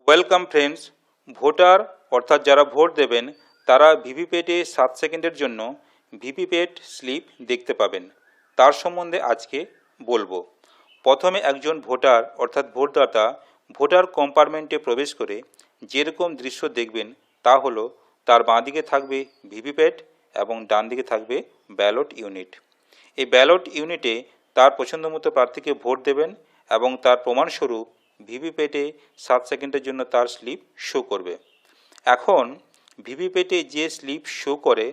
Welcome friends. Voter অর্থাৎ যারা vote দেবেন তারা ভিভিপ্যাটে 7 সেকেন্ডের জন্য ভিভিপ্যাট স্লিপ দেখতে পাবেন। তার সম্বন্ধে আজকে বলবো। প্রথমে একজন ভোটার অর্থাৎ ভোটদাতা ভোটার কম্পার্টমেন্টে প্রবেশ করে যেরকম দৃশ্য দেখবেন তা হলো তার বাঁদিকে থাকবে ভিভিপ্যাট এবং ডান দিকে থাকবে ব্যালট ইউনিট। এই ব্যালট ইউনিটে তার পছন্দ মতো প্রার্থীকে ভোট দেবেন এবং তার প্রমাণস্বরূপ ভিভিপ্যাটে 7 সেকেন্ডের জন্য তার স্লিপ শো করবে। এখন ভিভিপ্যাটে যে স্লিপ শো করে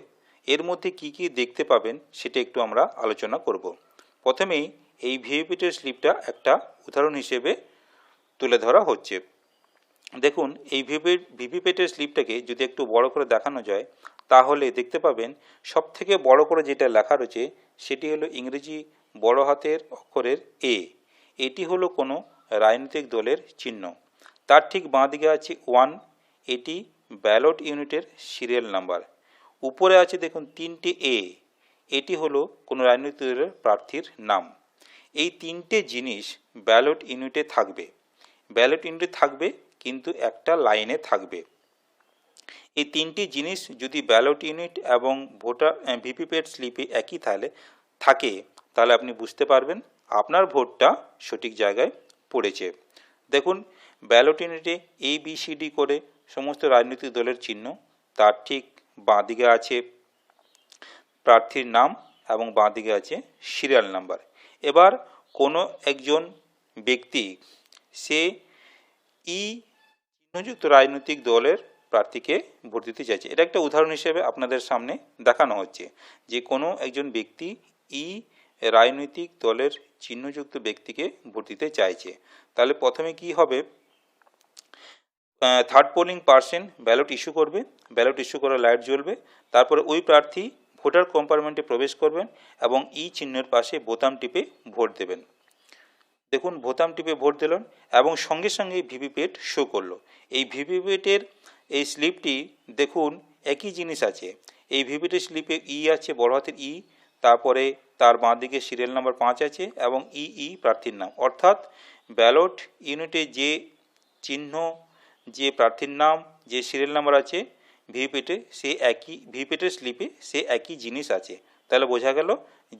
এর মধ্যে কি কি দেখতে পাবেন সেটা একটু আমরা আলোচনা করব। প্রথমেই এই ভিভিপ্যাটের স্লিপটা একটা উদাহরণ হিসেবে তুলে ধরা হচ্ছে। দেখুন, এই ভিভিপ্যাটের স্লিপটাকে যদি একটু বড় করে দেখানো যায় তাহলে দেখতে পাবেন সবথেকে বড় করে যেটা লেখা রয়েছে সেটি হলো ইংরেজি বড় হাতের অক্ষরের এ। এটি হলো কোনো রাজনৈতিক দলের চিহ্ন। তার ঠিক বাঁ দিকে আছে 1, এটি ব্যালট ইউনিটের সিরিয়াল নাম্বার। উপরে আছে দেখুন 3টে এ, এটি হলো কোনো রাজনৈতিক দলের প্রার্থীর নাম। এই 3টে জিনিস ব্যালট ইউনিটে থাকবে। ব্যালট ইউনিটে থাকবে কিন্তু একটা লাইনে থাকবে। এই 3টি জিনিস যদি ব্যালট ইউনিট এবং ভোটার ভিভিপ্যাট স্লিপে একই থাকে তাহলে আপনি বুঝতে পারবেন আপনার ভোটটা সঠিক জায়গায় পড়েছে। দেখুন, ব্যালট ইউনিটে ABCD করে সমস্ত রাজনৈতিক দলের চিহ্ন, তার ঠিক বাঁ দিকে আছে প্রার্থীর নাম এবং বাঁ দিকে আছে সিরিয়াল নাম্বার। এবার কোনো একজন ব্যক্তি সে চিহ্নযুক্ত রাজনৈতিক দলের প্রার্থীকে ভোট দিতে চাইছে। এটা একটা উদাহরণ হিসেবে আপনাদের সামনে দেখানো হচ্ছে যে কোনো একজন ব্যক্তি রাজনৈতিক দলের চিহ্নযুক্ত ব্যক্তিকে ভোট দিতে চাইছে। তাহলে প্রথমে কি হবে, third polling person ballot issue করবে, ব্যালট ইস্যু করে লাইট জ্বলবে, তারপরে ওই প্রার্থী ভোটার কম্পার্টমেন্টে প্রবেশ করবেন এবং চিহ্নের পাশে বোতাম টিপে ভোট দেবেন। দেখুন, বোতাম টিপে ভোট দিলেন এবং সঙ্গে সঙ্গে ভিভিপ্যাট শো করলো। এই ভিভিপ্যাটের এই স্লিপটি দেখুন একই জিনিস আছে। এই ভিভিপ্যাটের স্লিপে আছে বড় হাতের তারপরে তার বাঁ দিকে সিরিয়াল নাম্বার 5 আছে এবং প্রার্থীর নাম। অর্থাৎ ব্যালট ইউনিটে যে চিহ্ন, যে প্রার্থীর নাম, যে সিরিয়াল নাম্বার আছে ভিভিপ্যাটে সে একই, ভিভিপ্যাটের স্লিপে সে একই জিনিস আছে। তাহলে বোঝা গেল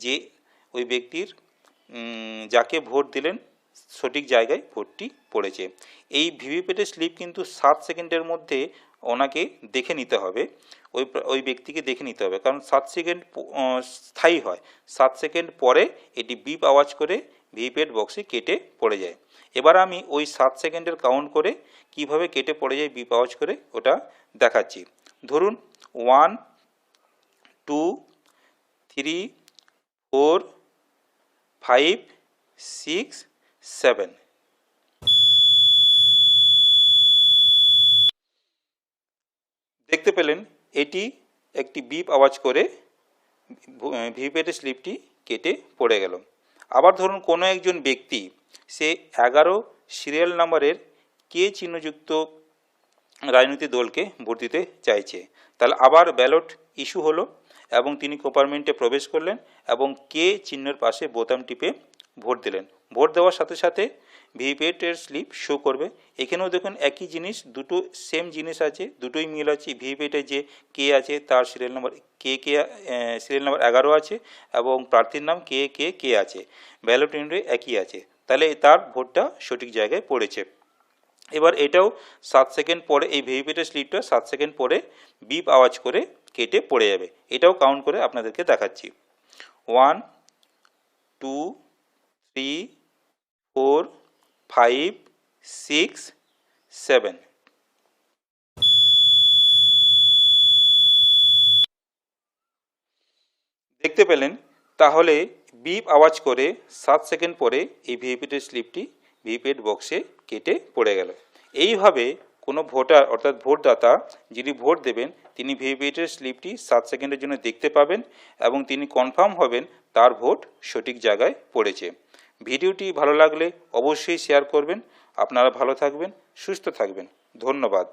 যে ওই ব্যক্তির যাকে ভোট দিলেন সঠিক জায়গায় ভোটটি পড়েছে। এই ভিভিপ্যাটের স্লিপ কিন্তু 7 সেকেন্ডের মধ্যে ওনাকে দেখে নিতে হবে, ওই ব্যক্তিকে দেখে নিতে হবে, কারণ 7 সেকেন্ড স্থায়ী হয়। 7 সেকেন্ড পরে এটি বিপ আওয়াজ করে ভিভিপ্যাট বক্সে কেটে পড়ে যায়। এবার আমি ওই 7 সেকেন্ডের কাউন্ট করে কিভাবে কেটে পড়ে যায় বিপ আওয়াজ করে ওটা দেখাচ্ছি। ধরুন 1, 2, 3, 4, 5, 6, 7। দেখতে পেলেন এটি একটি বিপ আওয়াজ করে ভিভিপ্যাটের স্লিপটি কেটে পড়ে গেল। আবার ধরুন কোনো একজন ব্যক্তি সে 11 সিরিয়াল নাম্বারের কে চিহ্নযুক্ত রাজনৈতিক দলকে ভোট দিতে চাইছে। তাহলে আবার ব্যালট ইস্যু হলো এবং তিনি কম্পার্টমেন্টে প্রবেশ করলেন এবং কে চিহ্নের পাশে বোতাম টিপে ভোট দিলেন। ভোট দেওয়ার সাথে সাথে ভিভিপ্যাটের স্লিপ শো করবে। এখানেও দেখুন একই জিনিস, দুটো সেম জিনিস আছে, দুটোই মিল আছে। ভিভিপ্যাটে যে কে আছে তার সিরিয়াল নাম্বার সিরিয়াল নাম্বার 11 আছে এবং প্রার্থীর নাম কে আছে। ব্যালট ইউনিটে একই আছে, তাহলে তার ভোটটা সঠিক জায়গায় পড়েছে। এবার এটাও 7 সেকেন্ড পরে, এই ভিভিপ্যাটের স্লিপটা 7 সেকেন্ড পরে বিপ আওয়াজ করে কেটে পড়ে যাবে। এটাও কাউন্ট করে আপনাদেরকে দেখাচ্ছি। 1, 2, 3, 4, 5, 6, 7। দেখতে পেলেন? তাহলে বিপ আওয়াজ করে 7 সেকেন্ড পরে এই ভিভিপ্যাটের স্লিপটি ভিভিপ্যাট বক্সে কেটে পড়ে গেল। এইভাবে কোনো ভোটার অর্থাৎ ভোটদাতা যিনি ভোট দেবেন তিনি ভিভিপ্যাটের স্লিপটি 7 সেকেন্ডের জন্য দেখতে পাবেন এবং তিনি কনফার্ম হবেন তার ভোট সঠিক জায়গায় পড়েছে। ভিডিওটি ভালো লাগলে অবশ্যই শেয়ার করবেন। আপনারা ভালো থাকবেন, সুস্থ থাকবেন। ধন্যবাদ।